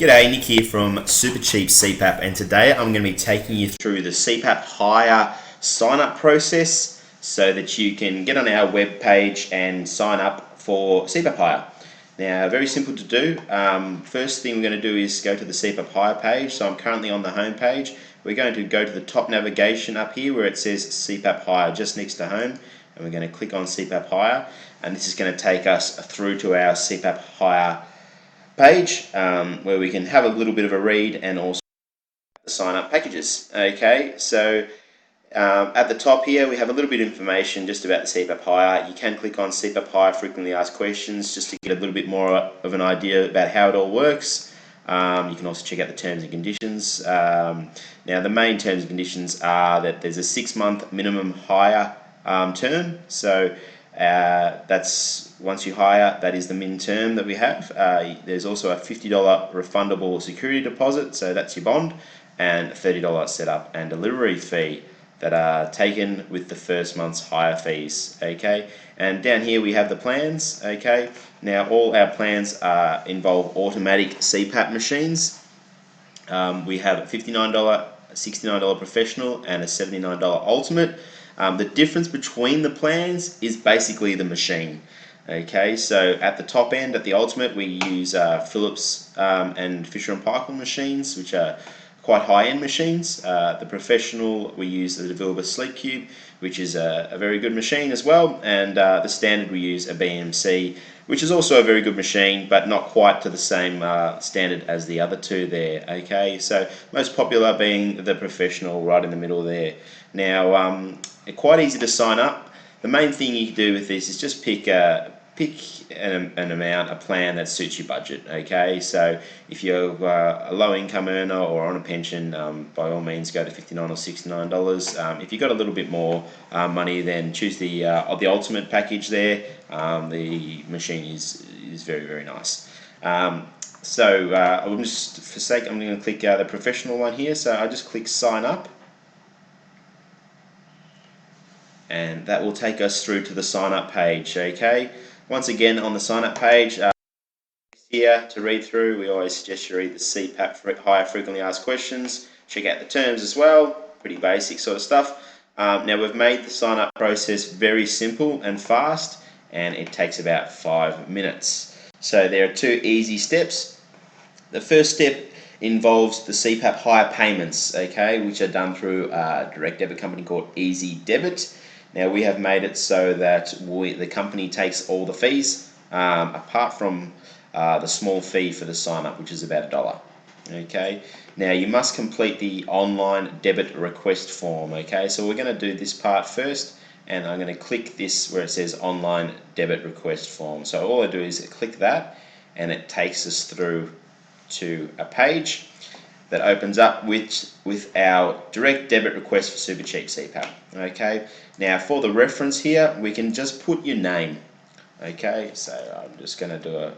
G'day, Nick here from Super Cheap CPAP, and today I'm going to be taking you through the CPAP Hire sign-up process so that you can get on our web page and sign up for CPAP Hire. Now, very simple to do. First thing we're going to do is go to the CPAP Hire page. So I'm currently on the home page. We're going to go to the top navigation up here where it says CPAP Hire just next to home, and we're going to click on CPAP Hire, and this is going to take us through to our CPAP Hire page where we can have a little bit of a read and also sign up packages. Okay, so at the top here we have a little bit of information just about the CPAP Hire. You can click on CPAP Hire frequently asked questions just to get a little bit more of an idea about how it all works. You can also check out the terms and conditions. Now the main terms and conditions are that there's a 6-month minimum hire term, so that's once you hire, that is the min term that we have. There's also a $50 refundable security deposit, so that's your bond, and a $30 setup and delivery fee that are taken with the first month's hire fees. Okay, and down here we have the plans. Okay, now all our plans involve automatic CPAP machines. We have a $59, $69 professional, and a $79 ultimate. The difference between the plans is basically the machine. Okay, so at the top end, at the ultimate, we use Philips and Fisher & Paykel machines, which are quite high-end machines. The professional, we use the Developer Sleep Cube, which is a very good machine as well, and the standard we use a BMC, which is also a very good machine, but not quite to the same standard as the other two there. Okay, so most popular being the professional right in the middle there. Now, quite easy to sign up. The main thing you can do with this is just pick an amount, a plan that suits your budget. Okay, so if you're a low income earner or on a pension, by all means go to $59 or $69. If you've got a little bit more money, then choose the ultimate package there. The machine is very, very nice. I'm just, for sake, I'm going to click the professional one here. So I just click sign up, and that will take us through to the sign up page. Okay, once again on the sign up page here to read through, we always suggest you read the CPAP Hire frequently asked questions. Check out the terms as well, pretty basic sort of stuff. Now we've made the sign up process very simple and fast, and it takes about 5 minutes. So there are 2 easy steps. The first step involves the CPAP Hire payments, okay, which are done through a direct debit company called Easy Debit. Now we have made it so that the company takes all the fees, apart from the small fee for the sign up, which is about $1. Okay, now you must complete the online debit request form. Okay, so we're going to do this part first, and I'm going to click this where it says online debit request form. So all I do is click that, and it takes us through to a page that opens up with our direct debit request for Super Cheap CPAP. Okay, now for the reference here, we can just put your name. Okay, so I'm just going to do a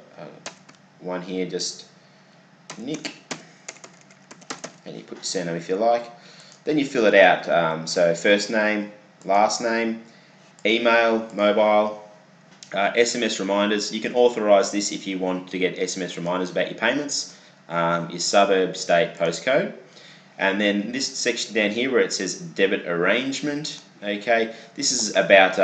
one here, just Nick, and you put your surname if you like. Then you fill it out. So first name, last name, email, mobile, SMS reminders. You can authorize this if you want to get SMS reminders about your payments. Your suburb, state, postcode, and then this section down here where it says debit arrangement. Okay, this is about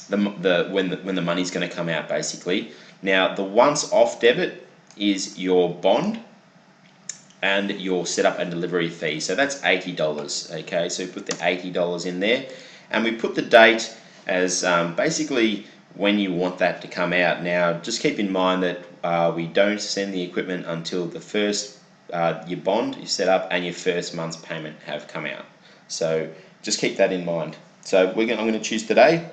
when the money's going to come out, basically. Now the once off debit is your bond and your setup and delivery fee, so that's $80. Okay, so we put the $80 in there, and we put the date as basically when you want that to come out. Now just keep in mind that we don't send the equipment until the first your bond is set up and your first month's payment have come out. So just keep that in mind. So I'm going to choose today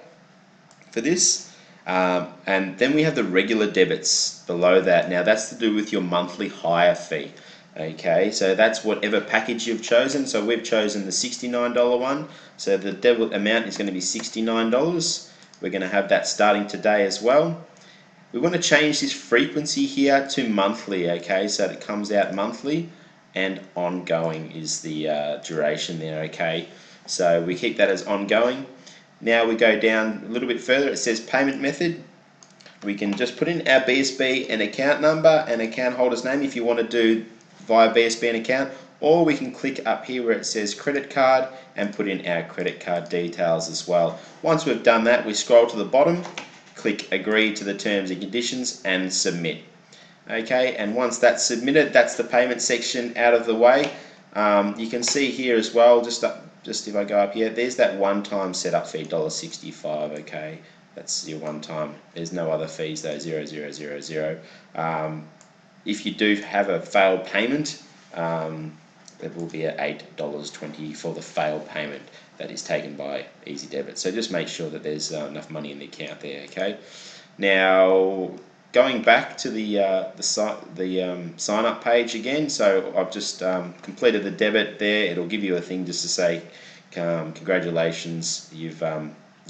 for this, and then we have the regular debits below that. Now that's to do with your monthly hire fee. Okay, so that's whatever package you've chosen. So we've chosen the $69 one, so the debit amount is going to be $69. We're going to have that starting today as well. We want to change this frequency here to monthly, okay, so it comes out monthly, and ongoing is the duration there, okay. So we keep that as ongoing. Now we go down a little bit further, it says payment method. We can just put in our BSB and account number and account holder's name if you want to do via BSBN account, or we can click up here where it says credit card and put in our credit card details as well. Once we've done that, we scroll to the bottom, click agree to the terms and conditions and submit. Okay, and once that's submitted, that's the payment section out of the way. You can see here as well, just if I go up here, there's that one-time setup fee, $1.65. Okay, that's your one-time. There's no other fees though, 0.0000. If you do have a failed payment, there will be at $8.20 for the failed payment that is taken by Easy Debit. So just make sure that there's enough money in the account there. Okay. Now going back to the sign up page again. So I've just completed the debit there. It'll give you a thing just to say congratulations, your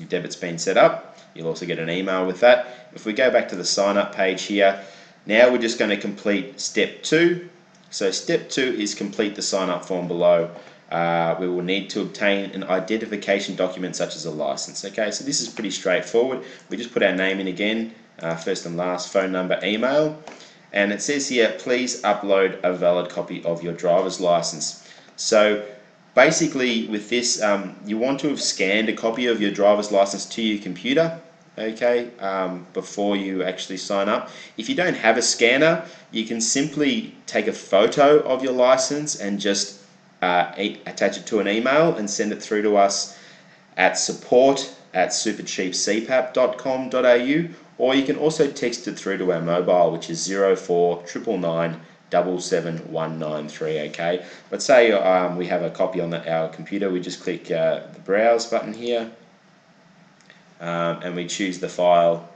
debit's been set up. You'll also get an email with that. If we go back to the sign up page here, now we're just going to complete step 2. So step 2 is complete the sign up form below. We will need to obtain an identification document such as a license. Okay, so this is pretty straightforward. We just put our name in again, first and last, phone number, email, and it says here, please upload a valid copy of your driver's license. So basically with this, you want to have scanned a copy of your driver's license to your computer, okay, before you actually sign up. If you don't have a scanner, you can simply take a photo of your license and just attach it to an email and send it through to us at support@supercheapcpap.com.au, or you can also text it through to our mobile, which is 0499 77193. Okay, let's say we have a copy on our computer. We just click the browse button here, and we choose the file,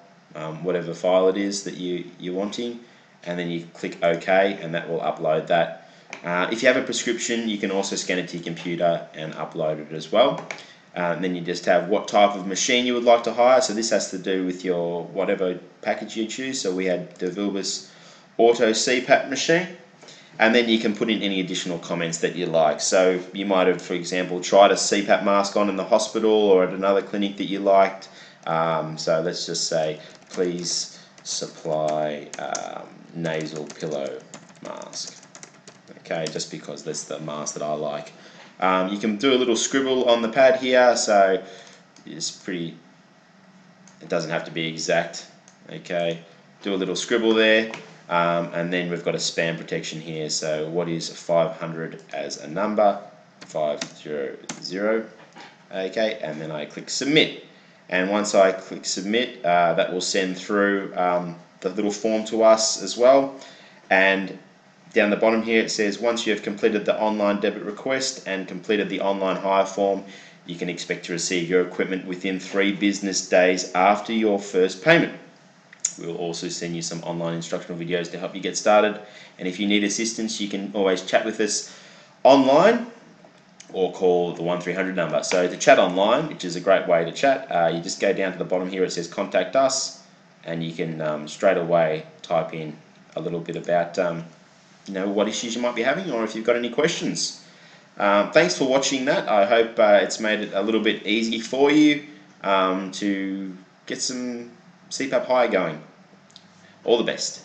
whatever file it is that you're wanting, and then you click OK, and that will upload that. If you have a prescription, you can also scan it to your computer and upload it as well. And then you just have what type of machine you would like to hire. So this has to do with your whatever package you choose. So we had the Vilbus Auto CPAP machine, and then you can put in any additional comments that you like. So you might have, for example, tried a CPAP mask on in the hospital or at another clinic that you liked. So let's just say, please supply nasal pillow mask. Okay, just because that's the mask that I like. You can do a little scribble on the pad here, so it's pretty, it doesn't have to be exact. Okay, do a little scribble there, and then we've got a spam protection here. So what is 500 as a number? 500. Okay, and then I click submit. And once I click submit, that will send through the little form to us as well. And down the bottom here it says, once you have completed the online debit request and completed the online hire form, you can expect to receive your equipment within 3 business days after your first payment. We will also send you some online instructional videos to help you get started. And if you need assistance, you can always chat with us online or call the 1300 number. So to chat online, which is a great way to chat, you just go down to the bottom here, it says contact us, and you can straight away type in a little bit about what issues you might be having, or if you've got any questions. Thanks for watching that. I hope it's made it a little bit easy for you to get some CPAP hire going. All the best.